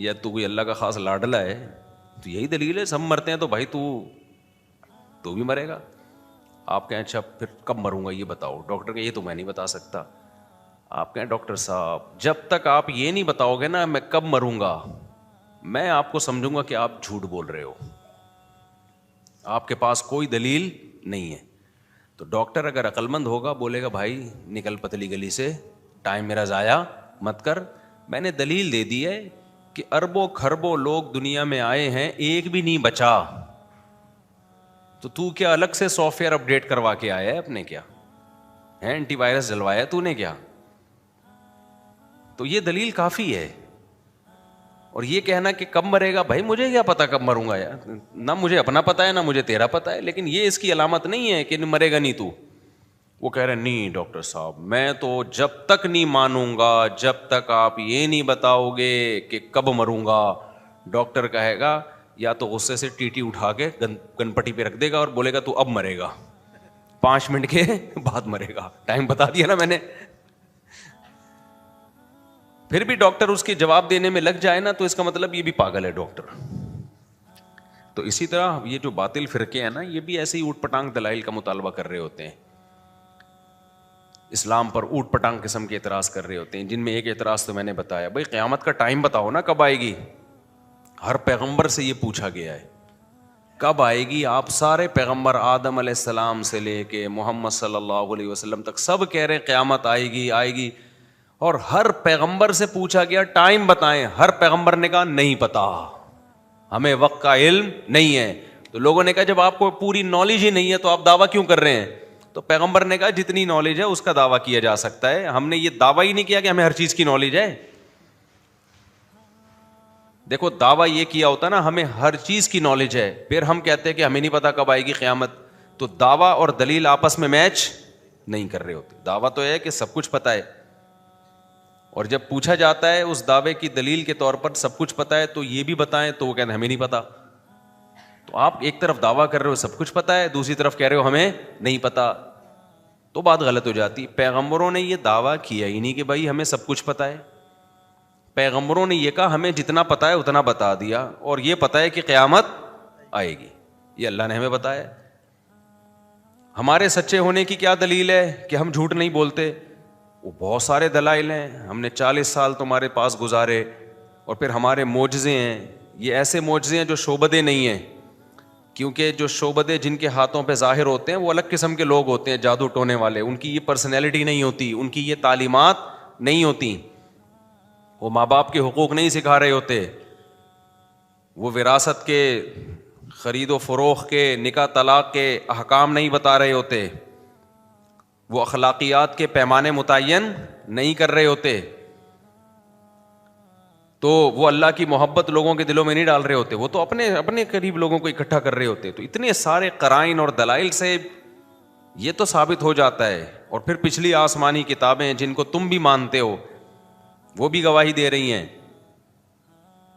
یا تو کوئی اللہ کا خاص لاڈلا ہے؟ تو یہی دلیل ہے، سب مرتے ہیں تو بھائی تو بھی مرے گا. آپ کہیں اچھا پھر کب مروں گا یہ بتاؤ. ڈاکٹر کہ یہ تو میں نہیں بتا سکتا. آپ کہیں ڈاکٹر صاحب جب تک آپ یہ نہیں بتاؤ گے نا میں کب مروں گا، میں آپ کو سمجھوں گا کہ آپ جھوٹ بول رہے ہو، آپ کے پاس کوئی دلیل نہیں ہے. تو ڈاکٹر اگر عقل مند ہوگا بولے گا بھائی نکل پتلی گلی سے، ٹائم میرا ضائع مت کر. میں نے دلیل دے دی ہے کہ اربوں کھربوں لوگ دنیا میں آئے ہیں، ایک بھی نہیں بچا. تو کیا الگ سے سافٹ ویئر اپڈیٹ کروا کے آیا ہے اپنے؟ کیا ہے اینٹی وائرس جلوایا تو نے کیا؟ تو یہ دلیل کافی ہے. اور یہ کہنا کہ کب مرے گا، بھائی مجھے کیا پتا کب مروں گا یار، نہ مجھے اپنا پتا ہے نہ مجھے تیرا پتا ہے. لیکن یہ اس کی علامت نہیں ہے کہ مرے گا نہیں تو. وہ کہہ رہے نہیں ڈاکٹر صاحب میں تو جب تک نہیں مانوں گا جب تک آپ یہ نہیں بتاؤ گے کہ کب مروں گا. ڈاکٹر کہے گا یا تو غصے سے ٹی اٹھا کے گن پٹی پہ رکھ دے گا اور بولے گا تو اب مرے گا، 5 منٹ کے بعد مرے گا، ٹائم بتا دیا نا میں نے. پھر بھی ڈاکٹر اس کے جواب دینے میں لگ جائے نا تو اس کا مطلب یہ بھی پاگل ہے ڈاکٹر. تو اسی طرح یہ جو باطل فرقے ہیں نا یہ بھی ایسے ہی اوٹ پٹانگ دلائل کا مطالبہ کر رہے ہوتے ہیں، اسلام پر اوٹ پٹانگ قسم کے اعتراض کر رہے ہوتے ہیں، جن میں ایک اعتراض تو میں نے بتایا، بھائی قیامت کا ٹائم بتاؤ نا کب آئے گی. ہر پیغمبر سے یہ پوچھا گیا ہے کب آئے گی. آپ سارے پیغمبر آدم علیہ السلام سے لے کے محمد صلی اللہ علیہ وسلم تک سب کہہ رہے ہیں قیامت آئے گی آئے گی. اور ہر پیغمبر سے پوچھا گیا ٹائم بتائیں، ہر پیغمبر نے کہا نہیں پتا، ہمیں وقت کا علم نہیں ہے. تو لوگوں نے کہا جب آپ کو پوری نالج ہی نہیں ہے تو آپ دعویٰ کیوں کر رہے ہیں؟ تو پیغمبر نے کہا جتنی نالج ہے اس کا دعویٰ کیا جا سکتا ہے، ہم نے یہ دعویٰ ہی نہیں کیا کہ ہمیں ہر چیز کی نالج ہے. دیکھو دعویٰ یہ کیا ہوتا نا ہمیں ہر چیز کی نالج ہے، پھر ہم کہتے ہیں کہ ہمیں نہیں پتا کب آئے گی قیامت. تو دعویٰ اور دلیل آپس میں میچ نہیں کر رہے ہوتے. دعویٰ تو ہے کہ سب کچھ پتا ہے، اور جب پوچھا جاتا ہے اس دعوے کی دلیل کے طور پر سب کچھ پتا ہے تو یہ بھی بتائیں، تو وہ کہتے ہیں ہمیں نہیں پتا. تو آپ ایک طرف دعویٰ کر رہے ہو سب کچھ پتا ہے، دوسری طرف کہہ رہے ہو ہمیں نہیں پتا، تو بات غلط ہو جاتی. پیغمبروں نے یہ دعویٰ کیا ہی نہیں کہ بھائی ہمیں سب کچھ پتا ہے. پیغمبروں نے یہ کہا ہمیں جتنا پتا ہے اتنا بتا دیا، اور یہ پتا ہے کہ قیامت آئے گی، یہ اللہ نے ہمیں بتایا. ہمارے سچے ہونے کی کیا دلیل ہے کہ ہم جھوٹ نہیں بولتے؟ وہ بہت سارے دلائل ہیں. ہم نے 40 سال تمہارے پاس گزارے، اور پھر ہمارے معجزے ہیں، یہ ایسے معجزے ہیں جو شعبدے نہیں ہیں، کیونکہ جو شعبدے جن کے ہاتھوں پہ ظاہر ہوتے ہیں وہ الگ قسم کے لوگ ہوتے ہیں، جادو ٹونے والے. ان کی یہ پرسنالٹی نہیں ہوتی، ان کی یہ تعلیمات نہیں ہوتی، وہ ماں باپ کے حقوق نہیں سکھا رہے ہوتے، وہ وراثت کے خرید و فروخت کے نکاح طلاق کے احکام نہیں بتا رہے ہوتے، وہ اخلاقیات کے پیمانے متعین نہیں کر رہے ہوتے، تو وہ اللہ کی محبت لوگوں کے دلوں میں نہیں ڈال رہے ہوتے، وہ تو اپنے قریب لوگوں کو اکٹھا کر رہے ہوتے. تو اتنے سارے قرائن اور دلائل سے یہ تو ثابت ہو جاتا ہے. اور پھر پچھلی آسمانی کتابیں جن کو تم بھی مانتے ہو وہ بھی گواہی دے رہی ہیں.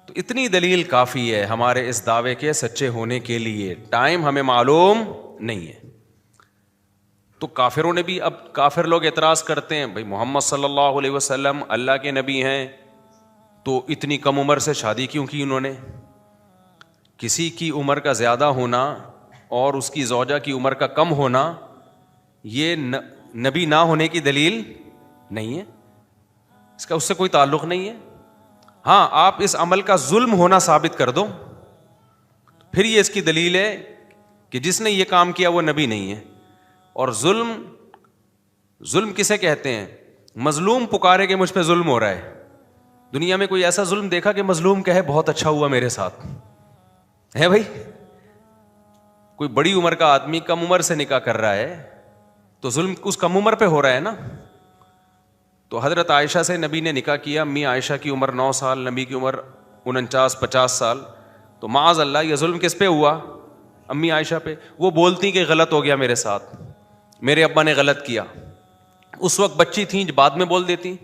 تو اتنی دلیل کافی ہے ہمارے اس دعوے کے سچے ہونے کے لیے. ٹائم ہمیں معلوم نہیں ہے. تو کافروں نے بھی، اب کافر لوگ اعتراض کرتے ہیں بھائی محمد صلی اللہ علیہ وسلم اللہ کے نبی ہیں تو اتنی کم عمر سے شادی کیوں کی انہوں نے؟ کسی کی عمر کا زیادہ ہونا اور اس کی زوجہ کی عمر کا کم ہونا یہ نبی نہ ہونے کی دلیل نہیں ہے، اس کا اس سے کوئی تعلق نہیں ہے. ہاں آپ اس عمل کا ظلم ہونا ثابت کر دو پھر یہ اس کی دلیل ہے کہ جس نے یہ کام کیا وہ نبی نہیں ہے. اور ظلم کسے کہتے ہیں؟ مظلوم پکارے کہ مجھ پہ ظلم ہو رہا ہے. دنیا میں کوئی ایسا ظلم دیکھا کہ مظلوم کہے بہت اچھا ہوا میرے ساتھ؟ ہے بھائی؟ کوئی بڑی عمر کا آدمی کم عمر سے نکاح کر رہا ہے تو ظلم اس کم عمر پہ ہو رہا ہے نا. تو حضرت عائشہ سے نبی نے نکاح کیا، امی عائشہ کی عمر 9 سال، نبی کی عمر 49-50 سال. تو معاذ اللہ یہ ظلم کس پہ ہوا؟ امی عائشہ پہ. وہ بولتی کہ غلط ہو گیا میرے ساتھ، میرے ابا نے غلط کیا. اس وقت بچی تھیں، بعد میں بول دیتی.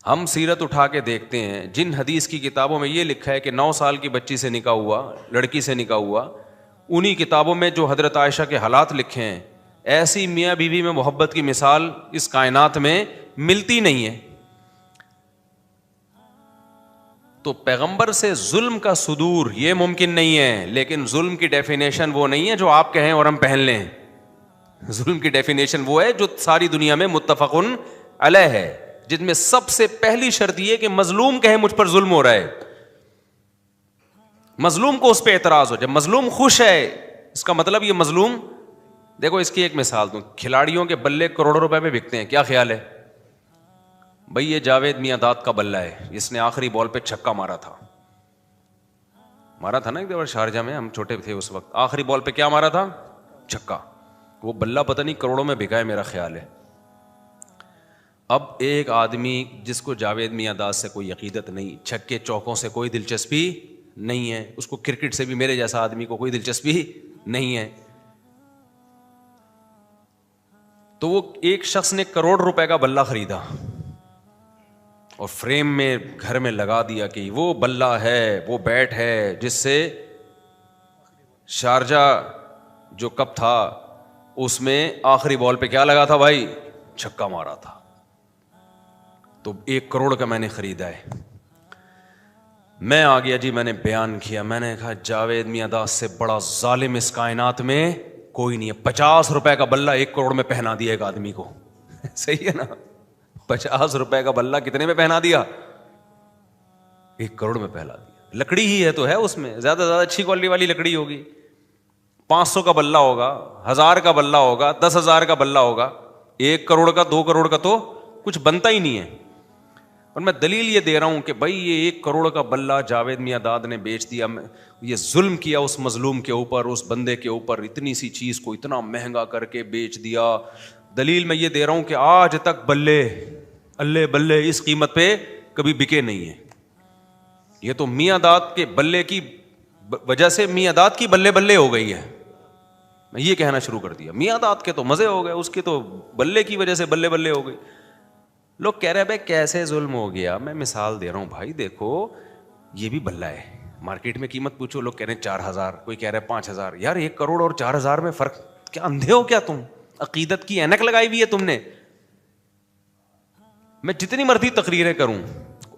ہم سیرت اٹھا کے دیکھتے ہیں جن حدیث کی کتابوں میں یہ لکھا ہے کہ 9 سال کی بچی سے نکاح ہوا، لڑکی سے نکاح ہوا، انہی کتابوں میں جو حضرت عائشہ کے حالات لکھے ہیں، ایسی میاں بیوی میں محبت کی مثال اس کائنات میں ملتی نہیں ہے. تو پیغمبر سے ظلم کا صدور یہ ممکن نہیں ہے، لیکن ظلم کی ڈیفینیشن وہ نہیں ہے جو آپ کہیں اور ہم پہن لیں. ظلم کی ڈیفینیشن وہ ہے جو ساری دنیا میں متفقن علیہ ہے، جن میں سب سے پہلی شرط یہ کہ مظلوم کہے مجھ پر ظلم ہو رہا ہے، مظلوم کو اس پہ اعتراض ہو. جب مظلوم خوش ہے اس کا مطلب یہ مظلوم. دیکھو اس کی ایک مثال دوں، کھلاڑیوں کے بلے کروڑوں روپے میں بکتے ہیں، کیا خیال ہے بھائی؟ یہ جاوید میاں داد کا بلہ ہے، اس نے آخری بال پہ چھکا مارا تھا نا ایک دفعہ شارجہ میں، ہم چھوٹے تھے اس وقت. آخری بال پہ کیا مارا تھا؟ چھکا. وہ بلہ پتہ نہیں کروڑوں میں بکا ہے میرا خیال ہے. اب ایک آدمی جس کو جاوید میاں داد سے کوئی عقیدت نہیں، چھکے چوکوں سے کوئی دلچسپی نہیں ہے، اس کو کرکٹ سے بھی میرے جیسا آدمی کو کوئی دلچسپی نہیں ہے، تو وہ ایک شخص نے کروڑ روپے کا بلہ خریدا اور فریم میں گھر میں لگا دیا کہ وہ بلہ ہے، وہ بیٹ ہے جس سے شارجہ جو کپ تھا اس میں آخری بال پہ کیا لگا تھا بھائی؟ چھکا مارا تھا. تو 1 کروڑ کا میں نے خریدا ہے. میں آ گیا جی، میں نے بیان کیا، میں نے کہا جاوید میاں داد سے بڑا ظالم اس کائنات میں کوئی نہیں ہے. 50 روپے کا بلہ 1 کروڑ میں پہنا دیا ایک آدمی کو. صحیح ہے نا؟ 50 روپے کا بلہ کتنے میں پہنا دیا؟ 1 کروڑ میں پہنا دیا. لکڑی ہی ہے تو ہے، اس میں زیادہ سے زیادہ اچھی کوالٹی والی لکڑی ہوگی. 500 کا بلہ ہوگا، 1000 کا بلہ ہوگا، 10,000 کا بلہ ہوگا. 1 کروڑ کا 2 کروڑ کا تو کچھ بنتا ہی نہیں ہے. اور میں دلیل یہ دے رہا ہوں کہ بھائی یہ 1 کروڑ کا بلہ جاوید میاں داد نے بیچ دیا، یہ ظلم کیا اس مظلوم کے اوپر، اس بندے کے اوپر، اتنی سی چیز کو اتنا مہنگا کر کے بیچ دیا. دلیل میں یہ دے رہا ہوں کہ آج تک بلے اللہ بلے اس قیمت پہ کبھی بکے نہیں ہیں. یہ تو میاں داد کے بلے کی وجہ سے میاں داد کی بلے بلے ہو گئی ہے. میں یہ کہنا شروع کر دیا میاں داد کے تو مزے ہو گئے، اس کے تو بلے کی وجہ سے بلے بلے ہو گئی. لوگ کہہ رہے بھائی کیسے ظلم ہو گیا. میں مثال دے رہا ہوں بھائی، دیکھو یہ بھی بلہ ہے، مارکیٹ میں قیمت پوچھو لوگ کہہ رہے ہیں 4,000، کوئی کہہ رہے ہیں 5,000. یار 1 کروڑ اور 4,000 میں فرق کیا؟ اندھے ہو کیا تم؟ عقیدت کی اینک لگائی ہوئی ہے تم نے. میں جتنی مرضی تقریریں کروں،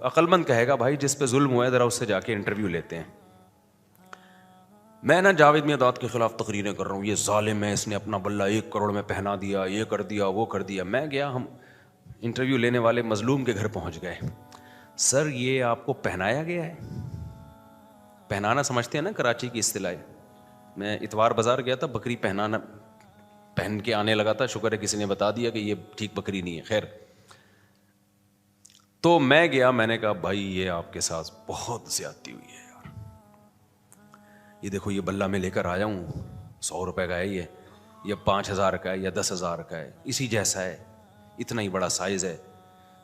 عقل مند کہے گا بھائی جس پہ ظلم ہوا ہے ذرا اس سے جا کے انٹرویو لیتے ہیں. میں نا جاوید میاں داد کے خلاف تقریریں کر رہا ہوں، یہ ظالم ہے، اس نے اپنا بلہ 1 کروڑ میں پہنا دیا، یہ کر دیا وہ کر دیا. میں گیا، ہم انٹرویو لینے والے مظلوم کے گھر پہنچ گئے. سر یہ آپ کو پہنایا گیا ہے؟ پہنانا سمجھتے ہیں نا کراچی کی اصطلاح. میں اتوار بازار گیا تھا، بکری پہن کے آنے لگا تھا، شکر ہے کسی نے بتا دیا کہ یہ ٹھیک بکری نہیں ہے. خیر، تو میں گیا، میں نے کہا بھائی یہ آپ کے ساتھ بہت زیادتی ہوئی ہے یار. یہ دیکھو یہ بلہ میں لے کر آیا ہوں، 100 روپے کا ہے، یہ 5,000 کا ہے یا 10,000 کا ہے، اسی جیسا ہے، اتنا ہی بڑا سائز ہے.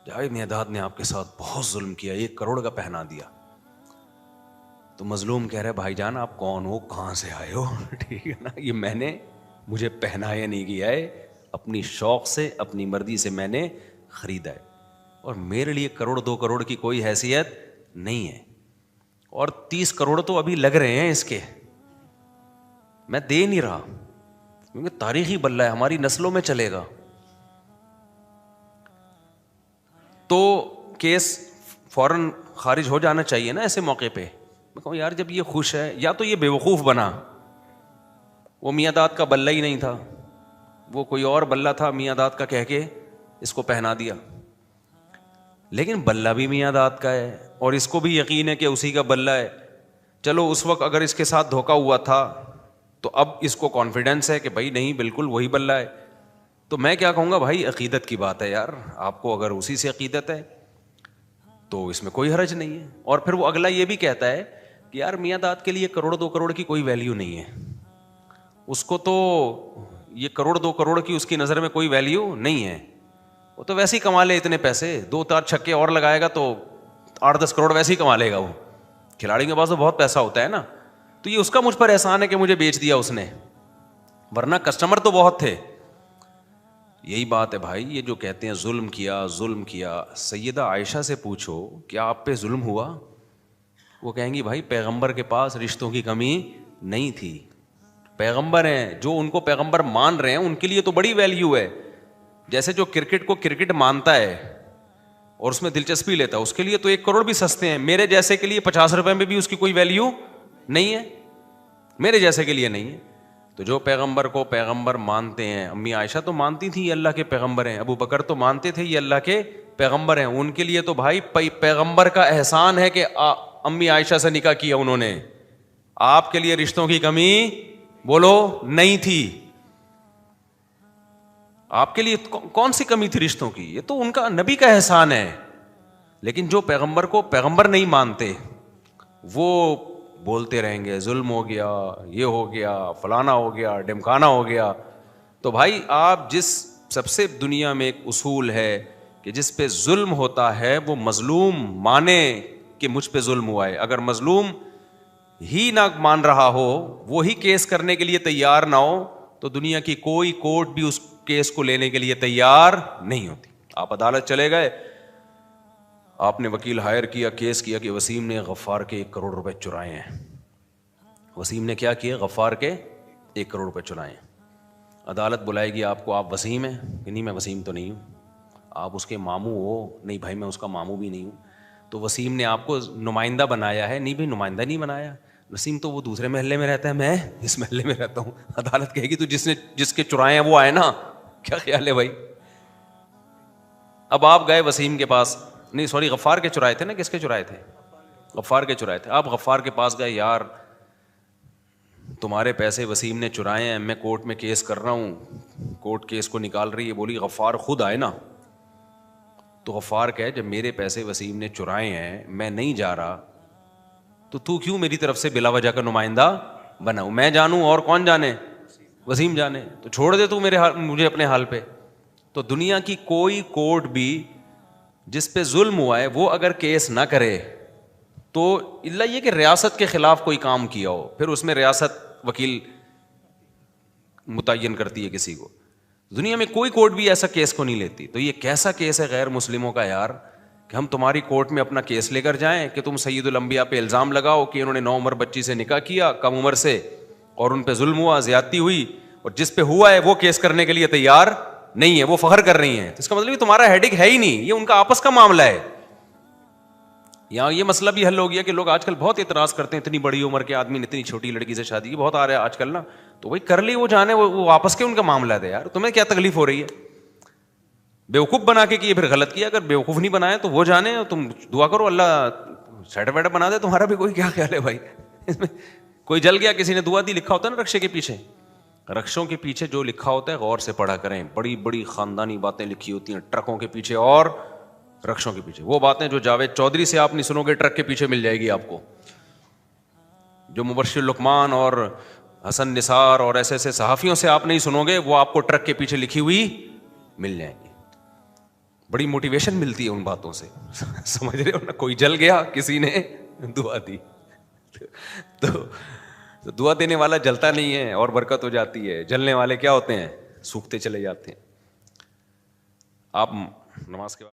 جاوید میاں داد نے آپ کے ساتھ بہت ظلم کیا، 1 کروڑ کا پہنا دیا. تو مظلوم کہہ رہے بھائی جان آپ کون ہو، کہاں سے آئے ہو؟ ٹھیک ہے نا، یہ مجھے پہنایا نہیں گیا ہے، اپنی شوق سے اپنی مرضی سے میں نے خریدا ہے، اور میرے لیے 1 کروڑ 2 کروڑ کی کوئی حیثیت نہیں ہے. اور 30 کروڑ تو ابھی لگ رہے ہیں اس کے، میں دے نہیں رہا کیونکہ تاریخی بلہ ہے، ہماری نسلوں میں چلے گا. تو کیس فوراً خارج ہو جانا چاہیے نا ایسے موقع پہ. میں کہوں یار جب یہ خوش ہے، یا تو یہ بے وقوف بنا، وہ میاں داد کا بلہ ہی نہیں تھا، وہ کوئی اور بلہ تھا میاں داد کا کہہ کے اس کو پہنا دیا. لیکن بلہ بھی میاں داد کا ہے اور اس کو بھی یقین ہے کہ اسی کا بلہ ہے. چلو اس وقت اگر اس کے ساتھ دھوکا ہوا تھا تو اب اس کو کانفیڈنس ہے کہ بھائی نہیں بالکل وہی بلہ ہے. تو میں کیا کہوں گا بھائی عقیدت کی بات ہے یار، آپ کو اگر اسی سے عقیدت ہے تو اس میں کوئی حرج نہیں ہے. اور پھر وہ اگلا یہ بھی کہتا ہے کہ یار میاں داد کے لیے 1 کروڑ 2 کروڑ کی کوئی ویلیو نہیں ہے، اس کو تو یہ 1 کروڑ 2 کروڑ کی اس کی نظر میں کوئی ویلیو نہیں ہے، وہ تو ویسے ہی کما لے اتنے پیسے، 2-4 چھکے اور لگائے گا تو 8-10 کروڑ ویسے ہی کما لے گا. وہ کھلاڑی کے پاس تو بہت پیسہ ہوتا ہے نا، تو یہ اس کا مجھ پر احسان ہے کہ مجھے بیچ دیا اس نے، ورنہ کسٹمر تو بہت تھے. یہی بات ہے بھائی، یہ جو کہتے ہیں ظلم کیا، سیدہ عائشہ سے پوچھو کیا آپ پہ ظلم ہوا؟ وہ کہیں گی بھائی پیغمبر کے پاس رشتوں کی کمی نہیں تھی، پیغمبر ہیں، جو ان کو پیغمبر مان رہے ہیں ان کے لیے تو بڑی ویلیو ہے. جیسے جو کرکٹ کو کرکٹ مانتا ہے اور اس میں دلچسپی لیتا ہے, اس کے لیے تو 1 کروڑ بھی سستے ہیں. میرے جیسے کے لیے 50 روپے میں بھی اس کی کوئی ویلیو نہیں ہے, میرے جیسے کے لیے نہیں ہے. تو جو پیغمبر کو پیغمبر مانتے ہیں, امی عائشہ تو مانتی تھی یہ اللہ کے پیغمبر ہیں, ابو بکر تو مانتے تھے یہ اللہ کے پیغمبر ہیں, ان کے لیے تو بھائی پیغمبر کا احسان ہے کہ امی عائشہ سے نکاح کیا انہوں نے. آپ کے لیے رشتوں کی کمی بولو نہیں تھی, آپ کے لیے کون سی کمی تھی رشتوں کی, یہ تو ان کا نبی کا احسان ہے. لیکن جو پیغمبر کو پیغمبر نہیں مانتے وہ بولتے رہیں گے ظلم ہو گیا, یہ ہو گیا, فلانا ہو گیا, ڈمکانا ہو گیا. تو بھائی آپ جس سب سے دنیا میں ایک اصول ہے کہ جس پہ ظلم ہوتا ہے وہ مظلوم مانے کہ مجھ پہ ظلم ہوا ہے. اگر مظلوم ہی نہ مان رہا ہو, وہی کیس کرنے کے لیے تیار نہ ہو, تو دنیا کی کوئی کورٹ بھی اس کیس کو لینے کے لیے تیار نہیں ہوتی. آپ عدالت چلے گئے, آپ نے وکیل ہائر کیا, کیس کیا کہ وسیم نے غفار کے 1 کروڑ روپے چرائے ہیں. وسیم نے کیا کیا؟ غفار کے 1 کروڑ روپے چرائے ہیں. عدالت بلائے گی آپ کو, آپ وسیم ہیں کہ نہیں؟ میں وسیم تو نہیں ہوں. آپ اس کے ماموں ہو؟ نہیں بھائی میں اس کا ماموں بھی نہیں ہوں. تو وسیم نے آپ کو نمائندہ بنایا ہے؟ نہیں بھائی نمائندہ نہیں بنایا. وسیم تو وہ دوسرے محلے میں رہتا ہے, میں اس محلے میں رہتا ہوں. عدالت کہے گی تو جس کے چرائے ہیں وہ آئے نا. کیا خیال ہے بھائی؟ اب آپ گئے وسیم کے پاس, نہیں سوری غفار کے چرائے تھے نا, کس کے چرائے تھے؟ غفار کے چرائے تھے. آپ غفار کے پاس گئے, یار تمہارے پیسے وسیم نے چرائے ہیں, میں کورٹ میں کیس کر رہا ہوں, کورٹ کیس کو نکال رہی ہے, بولی غفار خود آئے نا. تو غفار کہے جب میرے پیسے وسیم نے چرائے ہیں, میں نہیں جا رہا, تو کیوں میری طرف سے بلا وجہ کا نمائندہ بنا؟ میں جانوں اور کون جانے؟ وسیم جانے. تو چھوڑ دے تو مجھے اپنے حال پہ. تو دنیا کی کوئی کورٹ بھی جس پہ ظلم ہوا ہے وہ اگر کیس نہ کرے تو اللہ یہ کہ ریاست کے خلاف کوئی کام کیا ہو, پھر اس میں ریاست وکیل متعین کرتی ہے کسی کو. دنیا میں کوئی کورٹ بھی ایسا کیس کو نہیں لیتی. تو یہ کیسا کیس ہے غیر مسلموں کا یار, کہ ہم تمہاری کورٹ میں اپنا کیس لے کر جائیں کہ تم سید الانبیاء پہ الزام لگاؤ کہ انہوں نے 9 عمر بچی سے نکاح کیا کم عمر سے, اور ان پہ ظلم ہوا, زیادتی ہوئی, اور جس پہ ہوا ہے وہ کیس کرنے کے لیے تیار نہیں ہے, وہ فخر کر رہی ہیں. تو اس کا مطلب تمہارا ہیڈک ہے ہی نہیں, یہ ان کا آپس کا معاملہ ہے. یہاں یہ مسئلہ بھی حل ہو گیا کہ لوگ آج کل بہت اعتراض کرتے ہیں, اتنی بڑی عمر کے آدمی نے اتنی چھوٹی لڑکی سے شادی کی, بہت آ رہا ہے آج کل نا. تو وہی کر لی, وہ جانے, وہ آپس کے ان کا معاملہ ہے یار, تمہیں کیا تکلیف ہو رہی ہے؟ بیوقوف بنا کے کیے پھر غلط کیا, اگر بیوقوف نہیں بنائے تو وہ جانے, تم دعا کرو اللہ سیٹر ویٹر بنا دے تمہارا بھی. کوئی کیا خیال ہے بھائی اس میں؟ کوئی جل گیا, کسی نے دعا دی, لکھا ہوتا ہے نا رکشے کے پیچھے, رکشوں کے پیچھے جو لکھا ہوتا ہے غور سے پڑھا کریں, بڑی بڑی خاندانی باتیں لکھی ہوتی ہیں ٹرکوں کے پیچھے اور رکشوں کے پیچھے. وہ باتیں جو جاوید چودھری سے آپ نہیں سنو گے ٹرک کے پیچھے مل جائے گی آپ کو, جو مبشر لقمان اور حسن نثار اور ایسے ایسے صحافیوں سے آپ نہیں سنو گے, وہ آپ کو ٹرک کے پیچھے لکھی ہوئی مل جائیں گی. بڑی موٹیویشن ملتی ہے ان باتوں سے, سمجھ رہے ہو نا. کوئی جل گیا, کسی نے دعا دی, تو دعا دینے والا جلتا نہیں ہے اور برکت ہو جاتی ہے, جلنے والے کیا ہوتے ہیں؟ سوکھتے چلے جاتے ہیں. آپ نماز کے بعد